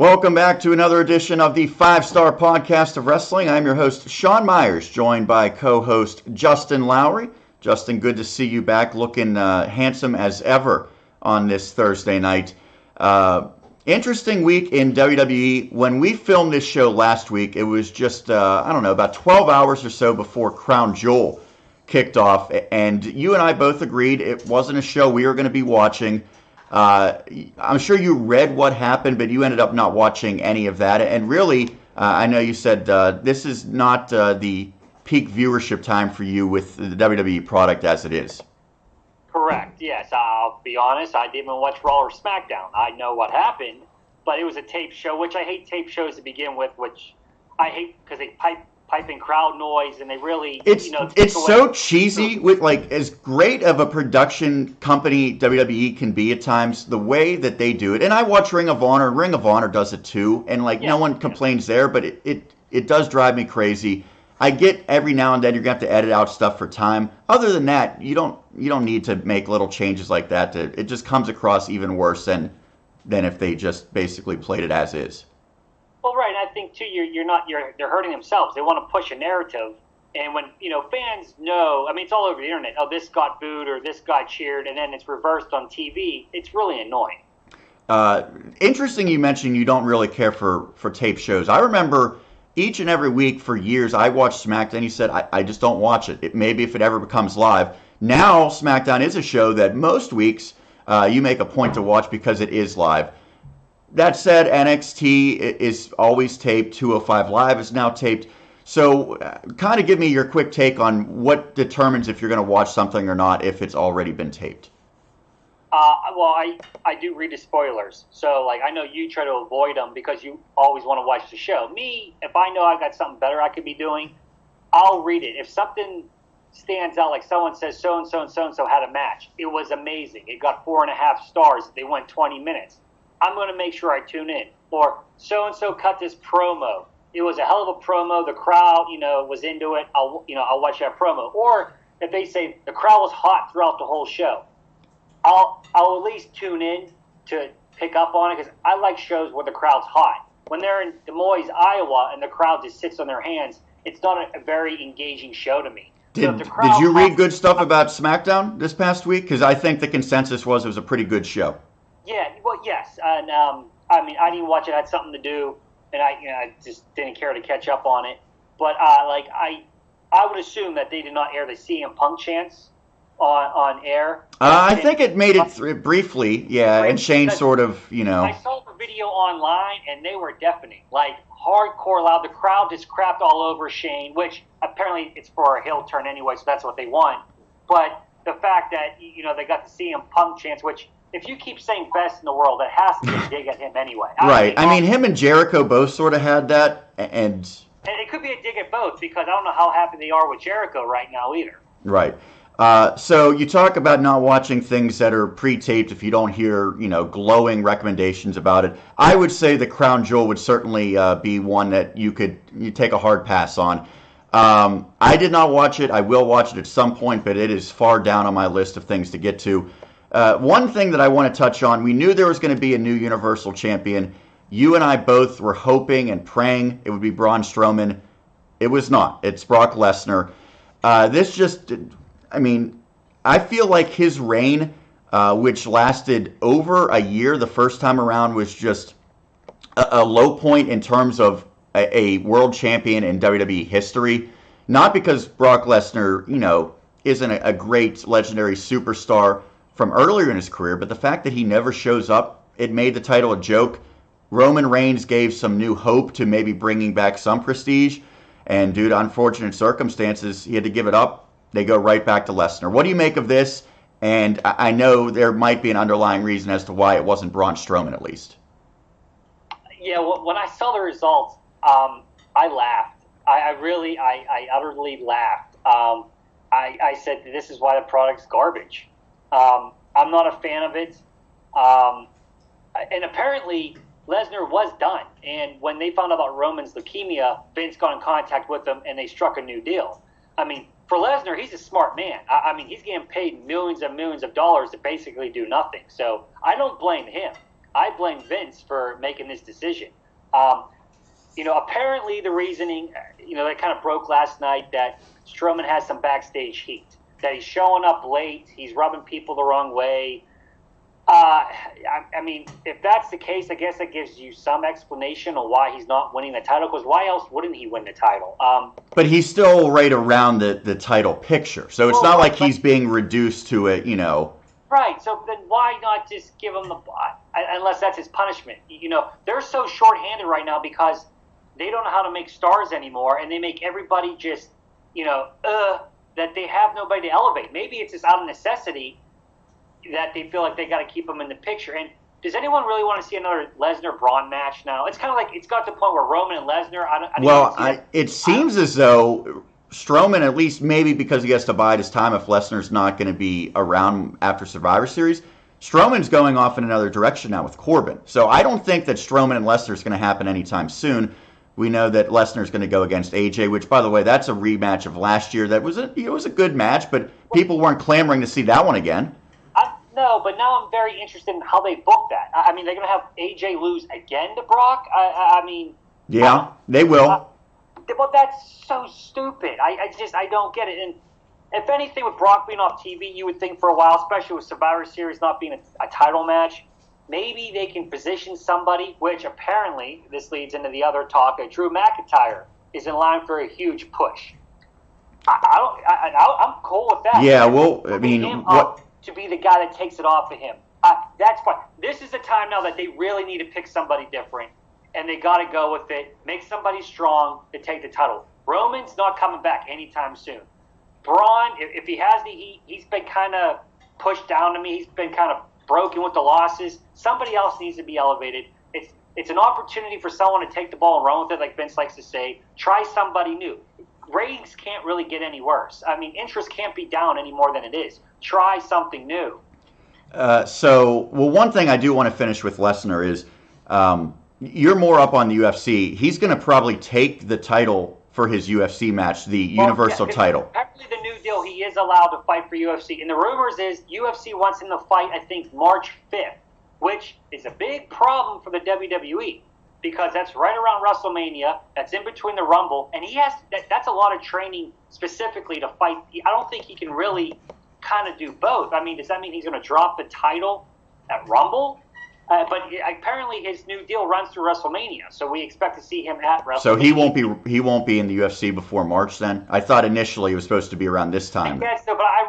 Welcome back to another edition of the 5-Star Podcast of Wrestling. I'm your host, Sean Meyers, joined by co-host Justin Lowery. Justin, good to see you back, looking handsome as ever on this Thursday night. Interesting week in WWE. When we filmed this show last week, it was just, about 12 hours or so before Crown Jewel kicked off. And you and I both agreed it wasn't a show we were going to be watching. I'm sure you read what happened, but you ended up not watching any of that. And really, I know you said this is not the peak viewership time for you with the WWE product as it is. Correct, yes. I'll be honest, I didn't even watch Raw or Smackdown. I know what happened, but it was a tape show, which I hate tape shows to begin with, which I hate because they pipe in crowd noise and they really, it's so cheesy with, like, as great of a production company WWE can be at times, the way that they do it. And I watch Ring of Honor, and Ring of Honor does it too, and no one complains there, but it does drive me crazy. I get every now and then you're going to have to edit out stuff for time. Other than that, you don't need to make little changes like that. It just comes across even worse than if they just basically played it as is. Well, right. I think too, they're hurting themselves. They want to push a narrative, and when fans know, I mean, it's all over the internet. Oh, this got booed or this got cheered, and then it's reversed on TV. It's really annoying. Interesting. You mentioned you don't really care for tape shows. I remember each and every week for years I watched SmackDown. You said I just don't watch it. Maybe if it ever becomes live. Now SmackDown is a show that most weeks you make a point to watch because it is live. That said, NXT is always taped. 205 Live is now taped. So kind of give me your quick take on what determines if you're going to watch something or not if it's already been taped. Well, I do read the spoilers. So, I know you try to avoid them because you always want to watch the show. Me, if I know I got something better I could be doing, I'll read it. If something stands out, like someone says so-and-so and so-and-so had a match, it was amazing. It got 4.5 stars. They went 20 minutes. I'm going to make sure I tune in. Or so-and-so cut this promo. It was a hell of a promo. The crowd, was into it. I'll watch that promo. Or if they say the crowd was hot throughout the whole show, I'll at least tune in to pick up on it because I like shows where the crowd's hot. When they're in Des Moines, Iowa, and the crowd just sits on their hands, it's not a very engaging show to me. Did you read good stuff about SmackDown this past week? Because I think the consensus was it was a pretty good show. Yeah, well, yes, and I didn't watch it. I had something to do, and I just didn't care to catch up on it. But I would assume that they did not air the CM Punk chants on air. I think it made it briefly, yeah, and Shane sort of, I saw the video online, and they were deafening, hardcore loud. The crowd just crapped all over Shane, which apparently it's for a heel turn anyway, so that's what they want. But the fact that, they got the CM Punk chants, which if you keep saying best in the world, it has to be a dig at him anyway. Right. I mean, him and Jericho both sort of had that, and it could be a dig at both because I don't know how happy they are with Jericho right now either. Right. So you talk about not watching things that are pre-taped if you don't hear, glowing recommendations about it. I would say the Crown Jewel would certainly be one that you take a hard pass on. I did not watch it. I will watch it at some point, but it is far down on my list of things to get to. One thing that I want to touch on, we knew there was going to be a new Universal Champion. You and I both were hoping and praying it would be Braun Strowman. It was not. It's Brock Lesnar. I feel like his reign, which lasted over a year the first time around, was just a low point in terms of a world champion in WWE history. Not because Brock Lesnar, isn't a great legendary superstar from earlier in his career, but the fact that he never shows up, it made the title a joke. Roman Reigns gave some new hope to maybe bringing back some prestige, and due to unfortunate circumstances, he had to give it up. They go right back to Lesnar. What do you make of this? And I know there might be an underlying reason as to why it wasn't Braun Strowman, at least. Yeah, when I saw the results, I laughed. I utterly laughed. I said, this is why the product's garbage. I'm not a fan of it. And apparently, Lesnar was done. And when they found out about Roman's leukemia, Vince got in contact with them, and they struck a new deal. I mean, for Lesnar, he's a smart man. He's getting paid millions and millions of dollars to basically do nothing. So I don't blame him. I blame Vince for making this decision. Apparently the reasoning, that kind of broke last night, that Strowman has some backstage heat, that he's showing up late, he's rubbing people the wrong way. If that's the case, I guess that gives you some explanation of why he's not winning the title, because why else wouldn't he win the title? But he's still right around the title picture, so it's not like he's being reduced to it, Right, so then why not just give him unless that's his punishment. They're so short-handed right now because they don't know how to make stars anymore, and they make everybody just, that they have nobody to elevate. Maybe it's just out of necessity that they feel like they got to keep them in the picture. And does anyone really want to see another Lesnar-Braun match now? It's kind of like it's got to the point where Roman and Lesnar. It seems as though Strowman, at least maybe because he has to bide his time if Lesnar's not going to be around after Survivor Series, Strowman's going off in another direction now with Corbin. So I don't think that Strowman and Lesnar is going to happen anytime soon. We know that Lesnar's going to go against AJ, which, by the way, that's a rematch of last year. That was a good match, but people weren't clamoring to see that one again. No, but now I'm very interested in how they book that. They're going to have AJ lose again to Brock? Yeah, they will. But that's so stupid. I don't get it. And if anything, with Brock being off TV, you would think for a while, especially with Survivor Series not being a title match, maybe they can position somebody, which apparently, this leads into the other talk, Drew McIntyre is in line for a huge push. I'm cool with that. Yeah, well, to be the guy that takes it off of him. That's fine. This is the time now that they really need to pick somebody different, and they got to go with it. Make somebody strong to take the title. Roman's not coming back anytime soon. Braun, if he has the heat, he's been kind of pushed down to me. He's been kind of broken with the losses. Somebody else needs to be elevated. It's an opportunity for someone to take the ball and run with it, like Vince likes to say. Try somebody new. Ratings can't really get any worse. Interest can't be down any more than it is. Try something new. One thing I do want to finish with Lesnar is you're more up on the UFC. He's going to probably take the title for his UFC match, the Universal title. Apparently the new deal, he is allowed to fight for UFC. And the rumors is UFC wants him to fight, I think, March 5th, which is a big problem for the WWE. Because that's right around WrestleMania, that's in between the Rumble, and that's a lot of training specifically to fight. I don't think he can really kind of do both. Does that mean he's going to drop the title at Rumble? But apparently his new deal runs through WrestleMania, so we expect to see him at WrestleMania. So he won't be in the UFC before March then? I thought initially it was supposed to be around this time. Yes, but I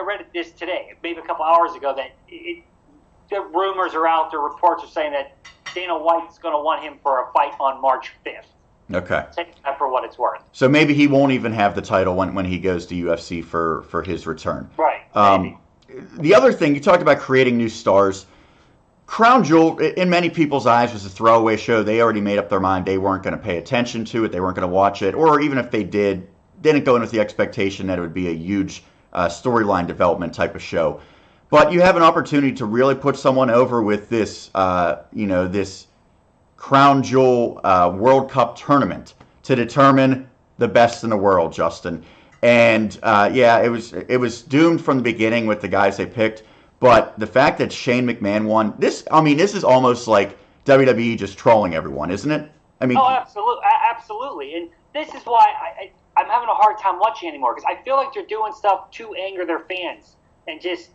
read this today, maybe a couple hours ago, that the rumors are out there, reports are saying that Dana White's going to want him for a fight on March 5th. Okay. Take that for what it's worth. So maybe he won't even have the title when he goes to UFC for his return. Right. The other thing, you talked about creating new stars. Crown Jewel, in many people's eyes, was a throwaway show. They already made up their mind. They weren't going to pay attention to it. They weren't going to watch it. Or even if they didn't go in with the expectation that it would be a huge storyline development type of show. But you have an opportunity to really put someone over with this, this Crown Jewel World Cup tournament to determine the best in the world, Justin. And it was doomed from the beginning with the guys they picked. But the fact that Shane McMahon won, this is almost like WWE just trolling everyone, isn't it? Absolutely. And this is why I'm having a hard time watching anymore, because I feel like they're doing stuff to anger their fans and just.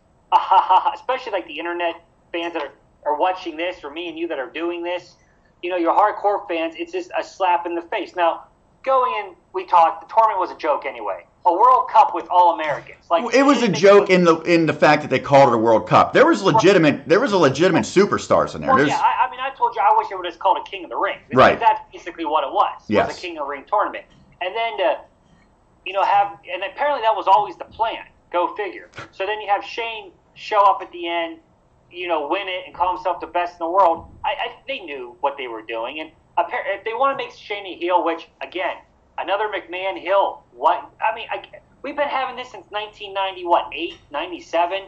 Especially like the internet fans that are watching this, or me and you that are doing this, your hardcore fans, it's just a slap in the face. Now, going in, we talked, the tournament was a joke anyway. A World Cup with all Americans. It was a joke in the fact that they called it a World Cup. There was legitimate superstars in there. Well, I told you I wish it would have called a King of the Ring. Right. That's basically what it was. Yes. It was a King of the Ring tournament. And then and apparently that was always the plan. Go figure. So then you have Shane show up at the end, win it and call himself the best in the world. They knew what they were doing. And if they want to make Shane a heel, which, again, another McMahon heel, we've been having this since 1998, 97.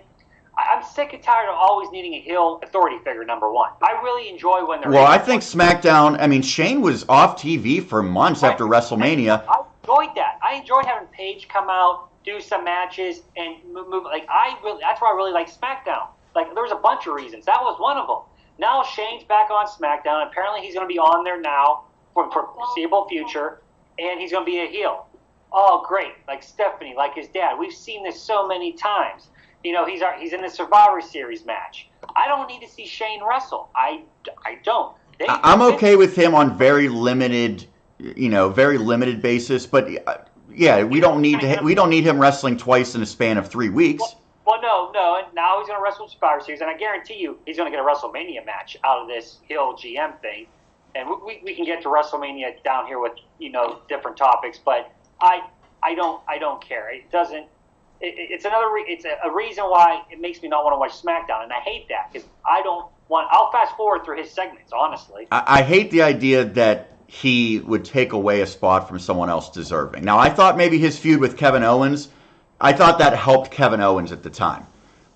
I'm sick and tired of always needing a heel authority figure, number one. I really enjoy when they're... Well, I think SmackDown, Shane was off TV for months after WrestleMania. I enjoyed that. I enjoyed having Paige come out, do some matches, and move. That's why I really like SmackDown. There was a bunch of reasons. That was one of them. Now Shane's back on SmackDown. Apparently he's going to be on there now for foreseeable future, and he's going to be a heel. Oh, great. Like Stephanie, like his dad. We've seen this so many times. You know, he's in the Survivor Series match. I don't need to see Shane wrestle. I don't. I'm okay with him on very limited basis, but yeah, we don't need him wrestling twice in a span of 3 weeks. Well, no, and now he's going to wrestle Survivor Series, and I guarantee you he's going to get a WrestleMania match out of this heel GM thing, and we can get to WrestleMania down here with different topics, but I don't care. It doesn't. It's a reason why it makes me not want to watch SmackDown, and I hate that because I'll fast forward through his segments, honestly. I hate the idea that he would take away a spot from someone else deserving. Now, I thought maybe his feud with Kevin Owens, I thought that helped Kevin Owens at the time.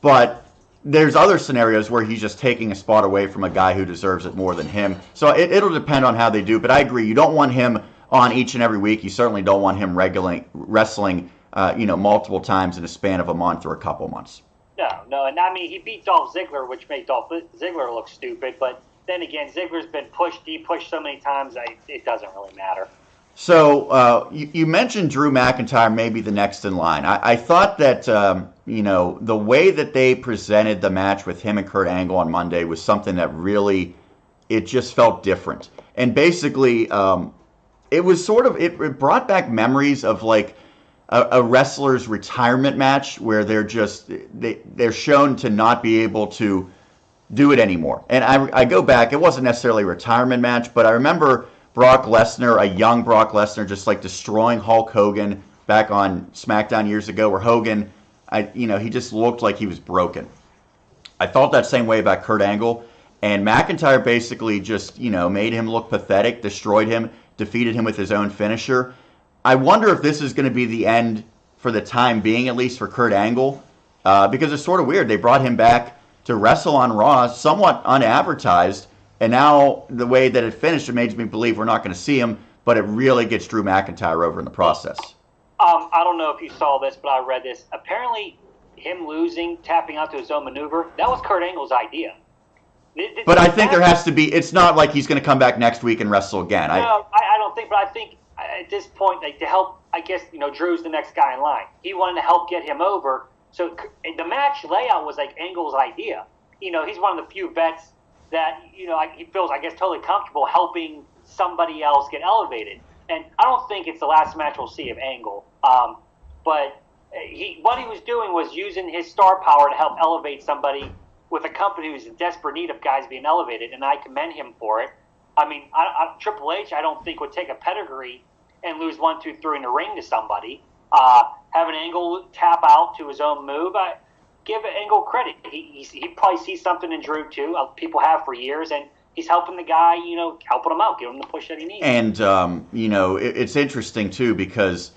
But there's other scenarios where he's just taking a spot away from a guy who deserves it more than him. So it'll depend on how they do. But I agree, you don't want him on each and every week. You certainly don't want him wrestling multiple times in a span of a month or a couple months. No, and I mean, he beat Dolph Ziggler, which made Dolph Ziggler look stupid, but then again, Ziggler's been pushed so many times, it doesn't really matter. So you mentioned Drew McIntyre maybe the next in line. I thought that, the way that they presented the match with him and Kurt Angle on Monday was something that really, it just felt different. And basically, it was it brought back memories of like a wrestler's retirement match where they're shown to not be able to do it anymore. And I go back, it wasn't necessarily a retirement match, but I remember Brock Lesnar, a young Brock Lesnar, just like destroying Hulk Hogan back on SmackDown years ago, where Hogan, he just looked like he was broken. I felt that same way about Kurt Angle, and McIntyre basically just, made him look pathetic, destroyed him, defeated him with his own finisher. I wonder if this is going to be the end for the time being, at least for Kurt Angle, because it's sort of weird. They brought him back to wrestle on Raw, somewhat unadvertised, and now the way that it finished, it makes me believe we're not going to see him, but it really gets Drew McIntyre over in the process. I don't know if you saw this, but I read this. Apparently, him losing, tapping out to his own maneuver, that was Kurt Angle's idea. But I think there has to be, it's not like he's going to come back next week and wrestle again. No, I don't think, but I think at this point, like to help, I guess, Drew's the next guy in line. He wanted to help get him over. So the match layout was like Angle's idea. He's one of the few vets that, he feels, I guess, totally comfortable helping somebody else get elevated. And I don't think it's the last match we'll see of Angle. But what he was doing was using his star power to help elevate somebody with a company who's in desperate need of guys being elevated, and I commend him for it. I mean, Triple H, I don't think would take a pedigree and lose 1, 2, 3 in the ring to somebody. Have an Angle tap out to his own move. I give Angle credit. He probably sees something in Drew too. People have for years, and he's helping the guy. Helping him out, giving him the push that he needs. And it's interesting too because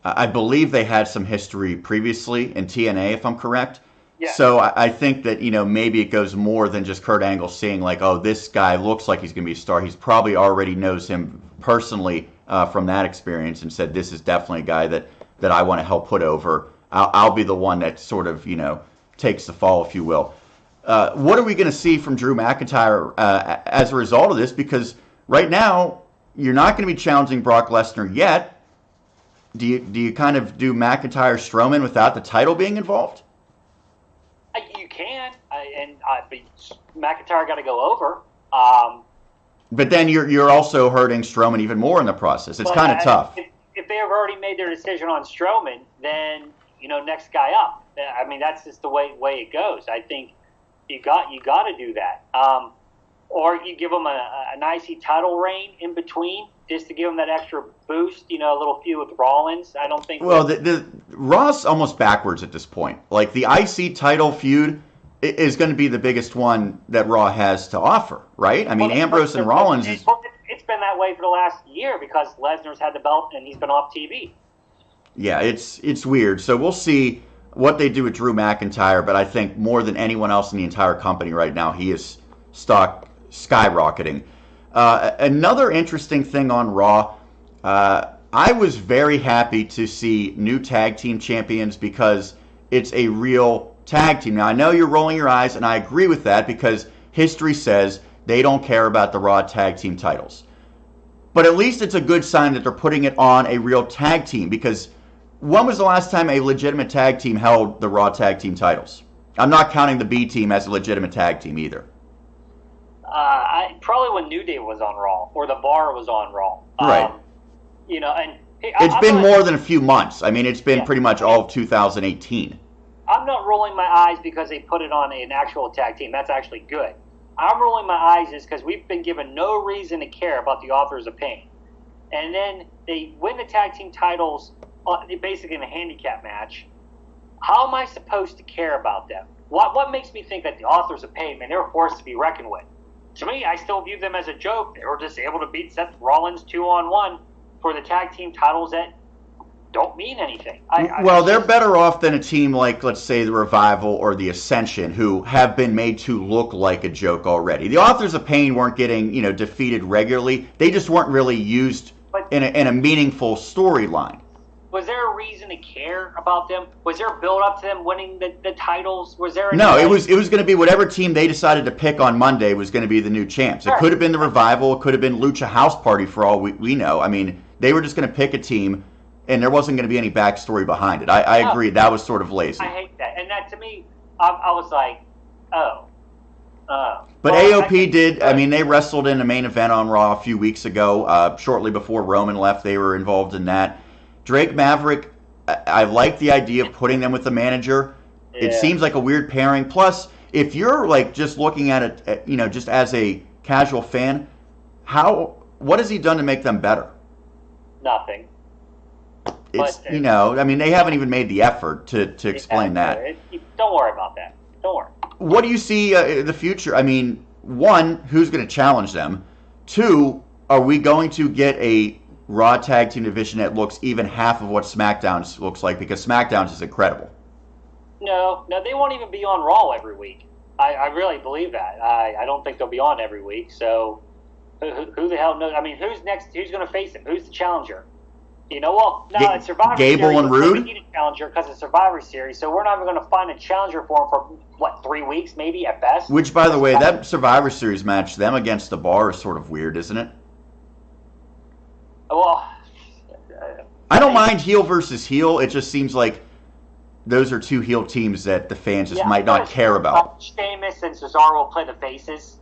I believe they had some history previously in TNA, if I'm correct. Yeah. So I think that maybe it goes more than just Kurt Angle seeing like, oh, this guy looks like he's going to be a star. He's probably already knows him personally from that experience and said, this is definitely a guy that I want to help put over. I'll be the one that sort of takes the fall, if you will. What are we going to see from Drew McIntyre as a result of this? Because right now you're not going to be challenging Brock Lesnar yet. Do you kind of do McIntyre Strowman without the title being involved? You can, but McIntyre got to go over. But then you're also hurting Strowman even more in the process. It's kind of tough. If they have already made their decision on Strowman, then next guy up. I mean, that's just the way it goes. I think you got to do that. Or you give them an IC title reign in between just to give them that extra boost. A little feud with Rollins. I don't think. Well, the Raw's almost backwards at this point. Like the IC title feud is going to be the biggest one that Raw has to offer, right? I mean, Ambrose and Rollins is. It's been that way for the last year because Lesnar's had the belt and he's been off TV. Yeah, it's weird. So we'll see what they do with Drew McIntyre, but I think more than anyone else in the entire company right now, he is stock skyrocketing. Another interesting thing on Raw, I was very happy to see new tag team champions because it's a real tag team. Now, I know you're rolling your eyes, and I agree with that because history says they don't care about the Raw tag team titles. But at least it's a good sign that they're putting it on a real tag team, because when was the last time a legitimate tag team held the Raw tag team titles? I'm not counting the B team as a legitimate tag team either. Probably when New Day was on Raw or the Bar was on Raw. Right. And hey, it's been more than a few months. I mean, it's been pretty much all of 2018. I'm not rolling my eyes because they put it on an actual tag team. That's actually good. I'm rolling my eyes is because we've been given no reason to care about the Authors of Pain. And then they win the tag team titles basically in a handicap match. How am I supposed to care about them? What makes me think that the Authors of Pain, man, they're a force to be reckoned with? To me, I still view them as a joke. They were just able to beat Seth Rollins 2-on-1 for the tag team titles that don't mean anything. They're better off than a team like, let's say, the Revival or the Ascension, who have been made to look like a joke already. The Authors of Pain weren't getting, defeated regularly. They just weren't really used in a meaningful storyline. Was there a reason to care about them? Was there a build up to them winning the titles? Was there? No, it was going to be whatever team they decided to pick on Monday was going to be the new champs. It could have been the Revival. It could have been Lucha House Party for all we know. I mean, they were just going to pick a team, and there wasn't going to be any backstory behind it. I agree. That was sort of lazy. I hate that. And that, to me, I was like, oh. But AOP did. I mean, they wrestled in a main event on Raw a few weeks ago. Shortly before Roman left, they were involved in that. Drake Maverick, I like the idea of putting them with the manager. Yeah. It seems like a weird pairing. Plus, if you're like just looking at it, just as a casual fan, what has he done to make them better? Nothing. It's they haven't even made the effort to explain that. Don't worry about that. Don't worry. What do you see in the future? I mean, one, who's going to challenge them? Two, are we going to get a Raw tag team division that looks even half of what SmackDown looks like? Because SmackDown is incredible. No, they won't even be on Raw every week. I really believe that. I don't think they'll be on every week. So who the hell knows? I mean, who's next? Who's going to face him? Who's the challenger? It's Survivor Gable Series. and Rude? We need a challenger because it's Survivor Series, so we're not even going to find a challenger for him for, 3 weeks maybe at best? Which, by the way, that Survivor Series match, them against the Bar, is sort of weird, isn't it? Well, I don't mind heel versus heel. It just seems like those are two heel teams that the fans just might not care about. Sheamus and Cesaro will play the faces.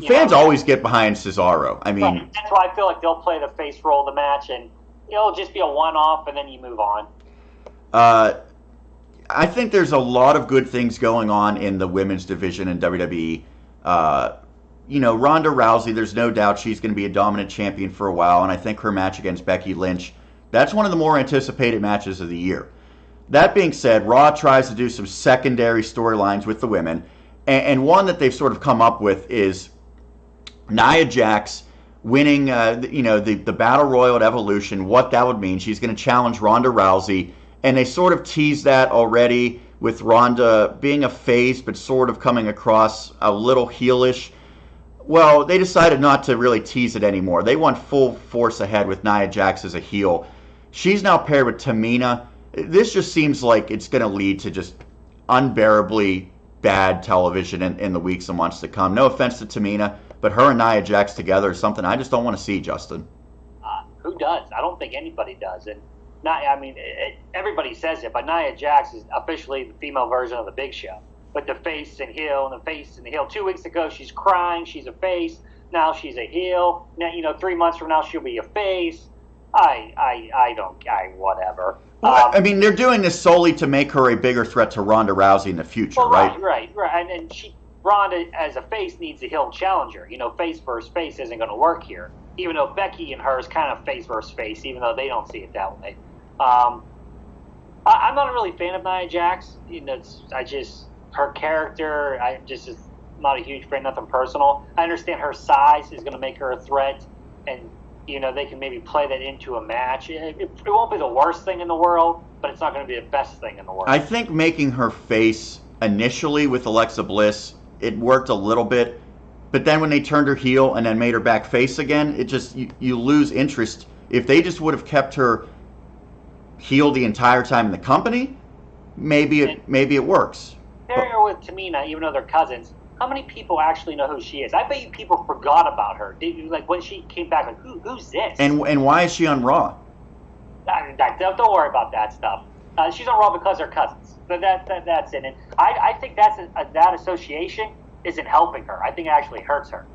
Fans always get behind Cesaro. I mean, that's why I feel like they'll play the face role of the match, and it'll just be a one-off, and then you move on. I think there's a lot of good things going on in the women's division in WWE. Ronda Rousey, there's no doubt she's going to be a dominant champion for a while, and I think her match against Becky Lynch, that's one of the more anticipated matches of the year. That being said, Raw tries to do some secondary storylines with the women, and one that they've sort of come up with is Nia Jax winning, the Battle Royal at Evolution, what that would mean. She's going to challenge Ronda Rousey, and they sort of teased that already with Ronda being a face, but sort of coming across a little heelish. Well, they decided not to really tease it anymore. They went full force ahead with Nia Jax as a heel. She's now paired with Tamina. This just seems like it's going to lead to just unbearably bad television in the weeks and months to come. No offense to Tamina, but her and Nia Jax together is something I just don't want to see, Justin. Who does? I don't think anybody does. And everybody says it, but Nia Jax is officially the female version of the Big Show. With the face and heel and the face and the heel. 2 weeks ago, she's crying. She's a face. Now she's a heel. Now, 3 months from now, she'll be a face. Whatever. Well, they're doing this solely to make her a bigger threat to Ronda Rousey in the future, right? Right. And Ronda, as a face, needs a heel challenger. Face versus face isn't going to work here. Even though Becky and her is kind of face versus face, even though they don't see it that way. I'm not a really fan of Nia Jax. Her character, is not a huge fan, nothing personal. I understand her size is going to make her a threat, and, they can maybe play that into a match. It won't be the worst thing in the world, but it's not going to be the best thing in the world. I think making her face initially with Alexa Bliss, it worked a little bit, but then when they turned her heel and then made her back face again, it just, you lose interest. If they just would have kept her heel the entire time in the company, maybe it works. Pairing her with Tamina, even though they're cousins, how many people actually know who she is? I bet you people forgot about her. Like when she came back, like who's this? And why is she on Raw? Don't worry about that stuff. She's on Raw because they're cousins. But that's it. And I think that association isn't helping her. I think it actually hurts her.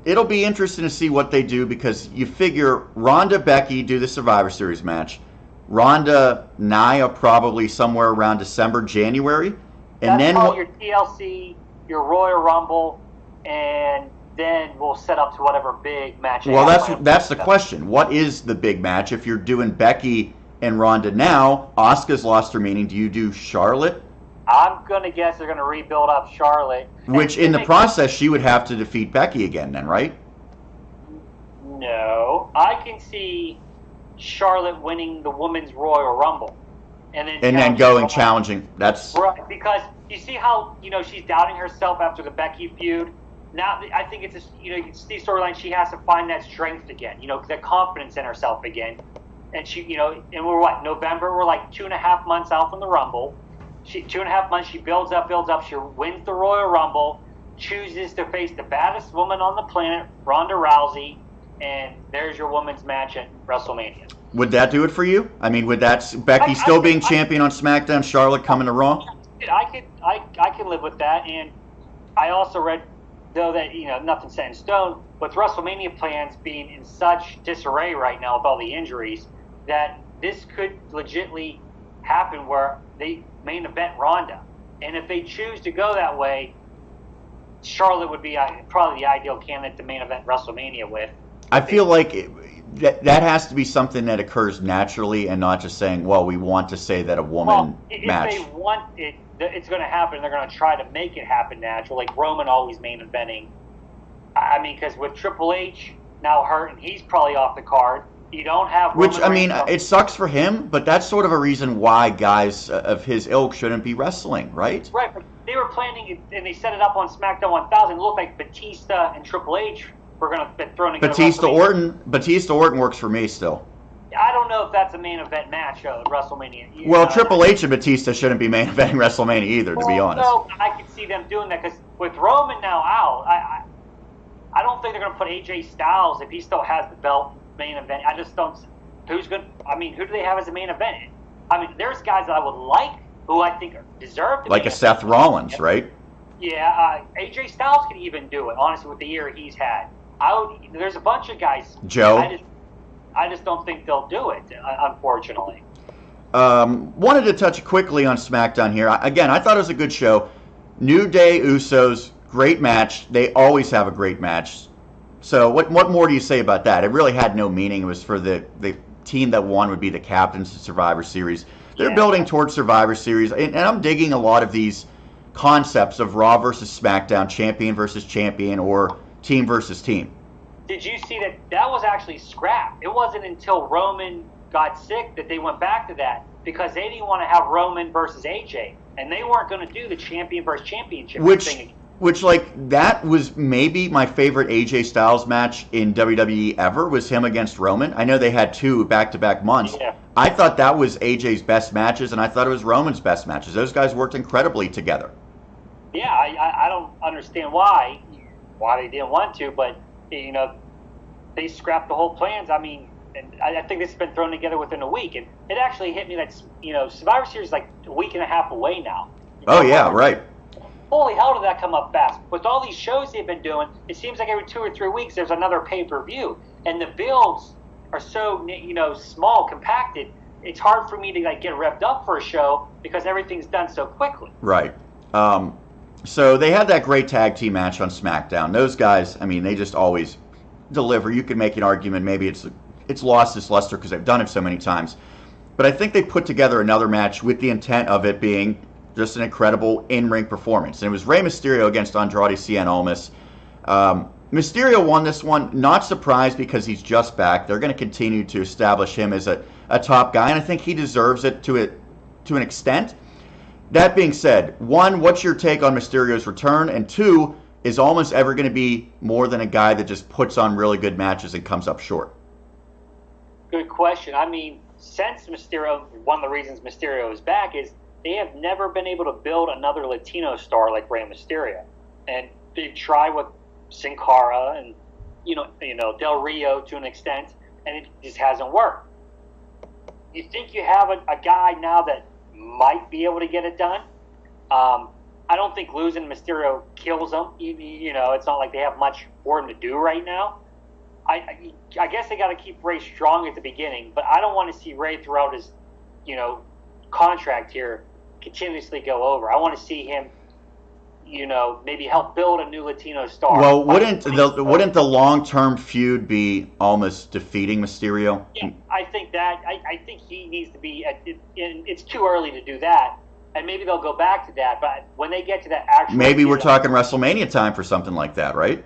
It'll be interesting to see what they do, because you figure Ronda, Becky do the Survivor Series match. Ronda, Nia probably somewhere around December, January. And That's then all your TLC, your Royal Rumble, and then we'll set up to whatever big match. Well, that's the question. What is the big match? If you're doing Becky and Ronda now, Asuka's lost her meaning. Do you do Charlotte? I'm going to guess they're going to rebuild up Charlotte. Which, in the process, she would have to defeat Becky again then, right? No. I can see Charlotte winning the Women's Royal Rumble. And then going challenging. That's right, because you see how, she's doubting herself after the Becky feud. Now, I think it's you can see storyline. She has to find that strength again, that confidence in herself again. And she, and we're November? We're like 2.5 months out from the Rumble. 2.5 months, she builds up. She wins the Royal Rumble, chooses to face the baddest woman on the planet, Ronda Rousey, and there's your women's match at WrestleMania. Would that do it for you? I mean, would that Becky still being champion on SmackDown, Charlotte coming to Raw? I can live with that, and I also read though that nothing's set in stone, with WrestleMania plans being in such disarray right now with all the injuries, that this could legitimately happen where they main event Ronda, and if they choose to go that way, Charlotte would be probably the ideal candidate to main event WrestleMania with. I feel like that has to be something that occurs naturally, and not just saying, well, we want to say that a woman match. If they want it, it's going to happen. They're going to try to make it happen natural, like Roman always main eventing. I mean, because with Triple H now hurt, and he's probably off the card, you don't have Roman Reigns. It sucks for him, but that's sort of a reason why guys of his ilk shouldn't be wrestling, right? Right, but they were planning it, and they set it up on SmackDown 1000. It looked like Batista and Triple H were going to be thrown together. Batista Orton works for me still. I don't know if that's a main event match at WrestleMania. Well, Triple H and Batista shouldn't be main eventing WrestleMania either, to be honest. No, I could see them doing that, because with Roman now out, I don't think they're going to put AJ Styles, if he still has the belt, main event. I just don't. Who do they have as a main event? I mean, there's guys that I would like, who I think deserve to be. Like a Seth Rollins, right? Yeah, AJ Styles could even do it, honestly, with the year he's had. There's a bunch of guys. Joe? I just don't think they'll do it, unfortunately. Wanted to touch quickly on SmackDown here. Again, I thought it was a good show. New Day, Usos, great match. They always have a great match. So what more do you say about that? It really had no meaning. It was for the team that won would be the captains of Survivor Series. They're building towards Survivor Series, and I'm digging a lot of these concepts of Raw versus SmackDown, champion versus champion, or team versus team. Did you see that was actually scrapped? It wasn't until Roman got sick that they went back to that, because they didn't want to have Roman versus AJ, and they weren't going to do the champion versus championship thing. Which, that was maybe my favorite AJ Styles match in WWE ever, was him against Roman. I know they had 2 back-to-back months. Yeah. I thought that was AJ's best matches, and I thought it was Roman's best matches. Those guys worked incredibly together. Yeah, I don't understand why they didn't want to, but, they scrapped the whole plans. I mean, and I think this has been thrown together within a week, and it actually hit me that, Survivor Series is like a week and a half away now. Oh, yeah, right. Holy hell, did that come up fast. With all these shows they've been doing, it seems like every 2 or 3 weeks there's another pay-per-view. And the builds are so, small, compacted, it's hard for me to get revved up for a show because everything's done so quickly. Right. So they had that great tag team match on SmackDown. Those guys, I mean, they just always deliver. You could make an argument maybe it's lost its luster because they've done it so many times. But I think they put together another match with the intent of it being just an incredible in-ring performance. And it was Rey Mysterio against Andrade Cien Almas. Mysterio won this one. Not surprised because he's just back. They're going to continue to establish him as a top guy, and I think he deserves it to an extent. That being said, 1, what's your take on Mysterio's return? And 2, is Almas ever going to be more than a guy that just puts on really good matches and comes up short? Good question. I mean, since Mysterio, one of the reasons Mysterio is back is they have never been able to build another Latino star like Rey Mysterio. and they've tried with Sin Cara and Del Rio to an extent, and it just hasn't worked. You think you have a guy now that might be able to get it done? I don't think losing Mysterio kills him. It's not like they have much for him to do right now. I guess they got to keep Ray strong at the beginning, but I don't want to see Ray throughout his, contract here continuously go over. I want to see him, maybe help build a new Latino star. Well, wouldn't the long-term feud be almost defeating Mysterio? Yeah, I think that. I think he needs to be. It's too early to do that, and maybe they'll go back to that. But when they get to that actual, maybe we're talking WrestleMania time for something like that, right?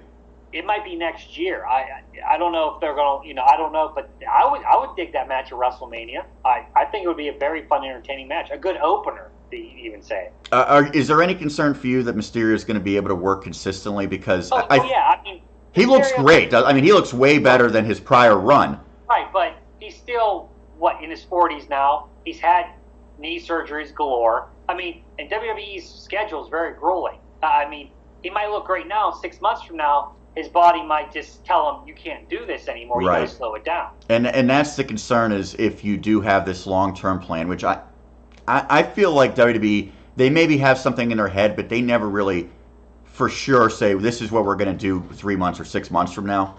It might be next year. I don't know if they're going to, I don't know, but I would dig that match at WrestleMania. I think it would be a very fun, entertaining match, a good opener, to even say. Is there any concern for you that Mysterio is going to be able to work consistently? Because he looks great. I mean, he looks way better than his prior run. Right, but he's still in his 40s now. He's had knee surgeries galore. I mean, and WWE's schedule is very grueling. I mean, he might look great now. 6 months from now, his body might just tell him, you can't do this anymore. You got to slow it down. And that's the concern, is if you do have this long-term plan, which I feel like WWE, they maybe have something in their head, but they never really for sure say, this is what we're going to do 3 months or 6 months from now.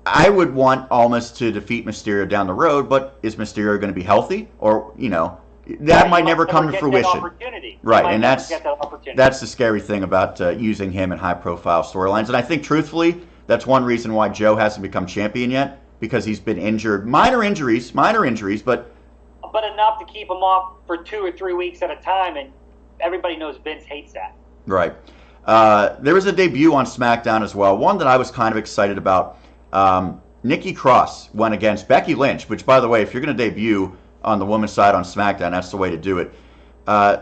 I would want Almas to defeat Mysterio down the road, but is Mysterio going to be healthy? Or, that might never come to fruition. Right, and that's the scary thing about using him in high-profile storylines. And I think, truthfully, that's one reason why Joe hasn't become champion yet, because he's been injured. Minor injuries, but enough to keep him off for 2 or 3 weeks at a time, and everybody knows Vince hates that. Right. There was a debut on SmackDown as well, one that I was kind of excited about. Nikki Cross went against Becky Lynch, which, by the way, if you're going to debut on the women's side on SmackDown, that's the way to do it.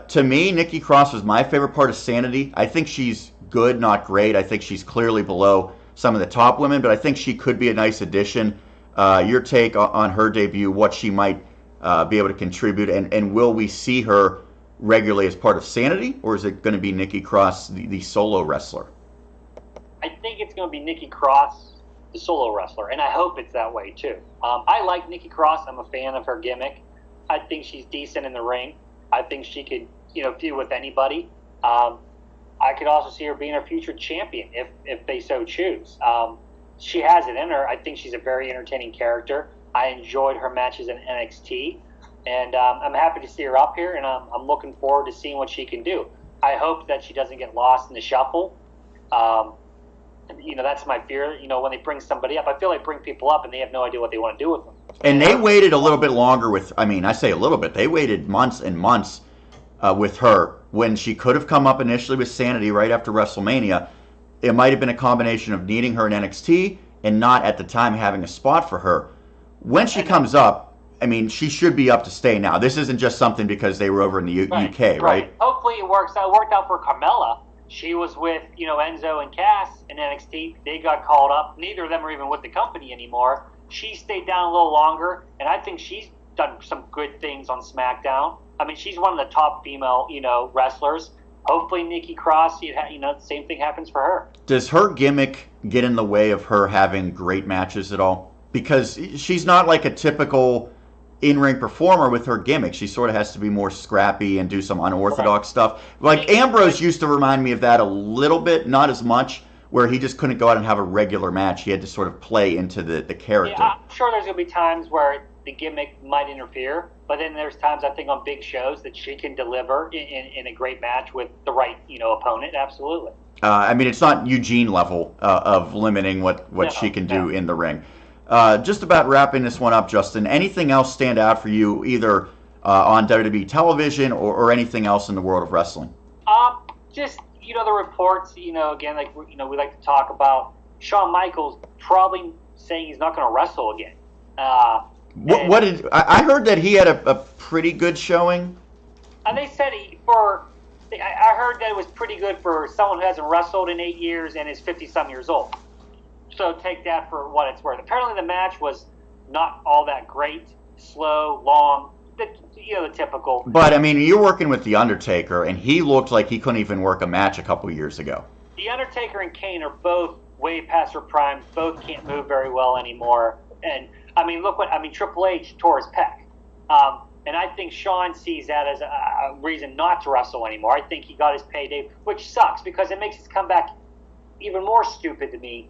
To me, Nikki Cross was my favorite part of Sanity. I think she's good, not great. I think she's clearly below some of the top women, but I think she could be a nice addition. Your take on her debut, what she might be able to contribute, and will we see her regularly as part of Sanity, or is it going to be Nikki Cross, the solo wrestler? I think it's going to be Nikki Cross, the solo wrestler, and I hope it's that way too. I like Nikki Cross. I'm a fan of her gimmick. I think she's decent in the ring. I think she could, feud with anybody. I could also see her being a future champion if they so choose. She has it in her. I think she's a very entertaining character. I enjoyed her matches in NXT, and I'm happy to see her up here, and I'm looking forward to seeing what she can do. I hope that she doesn't get lost in the shuffle. That's my fear. When they bring somebody up, I feel like bring people up and they have no idea what they want to do with them. And they waited a little bit longer I say a little bit. They waited months and months with her when she could have come up initially with Sanity right after WrestleMania. It might have been a combination of needing her in NXT and not at the time having a spot for her. When she comes up, she should be up to stay now. This isn't just something because they were over in the UK, right? Hopefully it works out. It worked out for Carmella. She was with, Enzo and Cass in NXT. They got called up. Neither of them are even with the company anymore. She stayed down a little longer, and I think she's done some good things on SmackDown. She's one of the top female, wrestlers. Hopefully Nikki Cross, the same thing happens for her. Does her gimmick get in the way of her having great matches at all? Because she's not like a typical in-ring performer with her gimmick. She sort of has to be more scrappy and do some unorthodox stuff. Like Ambrose used to remind me of that a little bit, not as much, where he just couldn't go out and have a regular match. He had to sort of play into the character. Yeah, I'm sure there's going to be times where the gimmick might interfere, but then there's times I think on big shows that she can deliver in a great match with the right opponent. Absolutely. It's not Eugene level of limiting what she can do in the ring. Just about wrapping this one up, Justin, anything else stand out for you either on WWE television or anything else in the world of wrestling? Just, the reports, again, like, we like to talk about Shawn Michaels probably saying he's not going to wrestle again. I heard that he had a pretty good showing. And they said I heard that it was pretty good for someone who hasn't wrestled in 8 years and is 50-some years old. So take that for what it's worth. Apparently the match was not all that great, slow, long, the typical. But, you're working with The Undertaker, and he looked like he couldn't even work a match a couple years ago. The Undertaker and Kane are both way past their prime. Both can't move very well anymore. And Triple H tore his pec. And I think Shawn sees that as a reason not to wrestle anymore. I think he got his payday, which sucks because it makes his comeback even more stupid to me.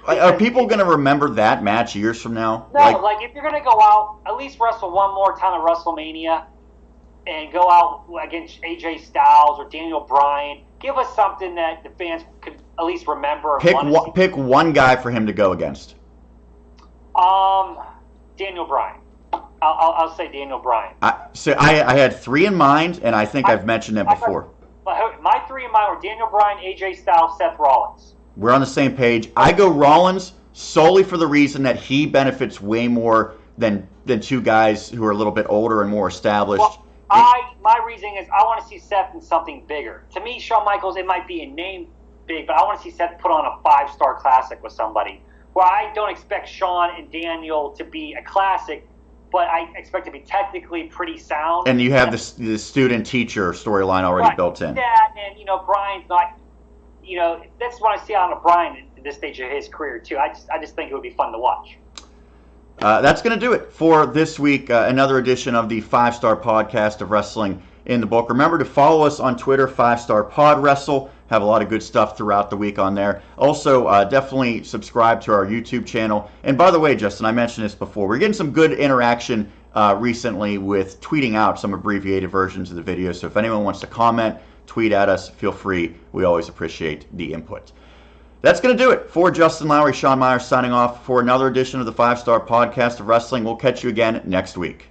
Are people going to remember that match years from now? No, if you're going to go out, at least wrestle one more time at WrestleMania and go out against AJ Styles or Daniel Bryan. Give us something that the fans could at least remember. Pick one guy for him to go against. Daniel Bryan. I'll say Daniel Bryan. I had 3 in mind, and I think I've mentioned it before. My 3 in mind were Daniel Bryan, AJ Styles, Seth Rollins. We're on the same page. I go Rollins solely for the reason that he benefits way more than 2 guys who are a little bit older and more established. Well, my reasoning is I want to see Seth in something bigger. To me, Shawn Michaels, it might be a name big, but I want to see Seth put on a 5-star classic with somebody. Well, I don't expect Shawn and Daniel to be a classic, but I expect to be technically pretty sound. And you have the student-teacher storyline already built in. Yeah, and, Bryan's not, that's what I see out of Bryan at this stage of his career, too. I just think it would be fun to watch. That's going to do it for this week. Another edition of the 5-Star Podcast of Wrestling in the Book. Remember to follow us on Twitter, 5-Star Pod Wrestle. Have a lot of good stuff throughout the week on there. Also, definitely subscribe to our YouTube channel. And by the way, Justin, I mentioned this before. We're getting some good interaction recently with tweeting out some abbreviated versions of the video. So if anyone wants to comment, tweet at us, feel free. We always appreciate the input. That's going to do it for Justin Lowery, Shawn Meyers signing off for another edition of the 5-Star Podcast of Wrestling. We'll catch you again next week.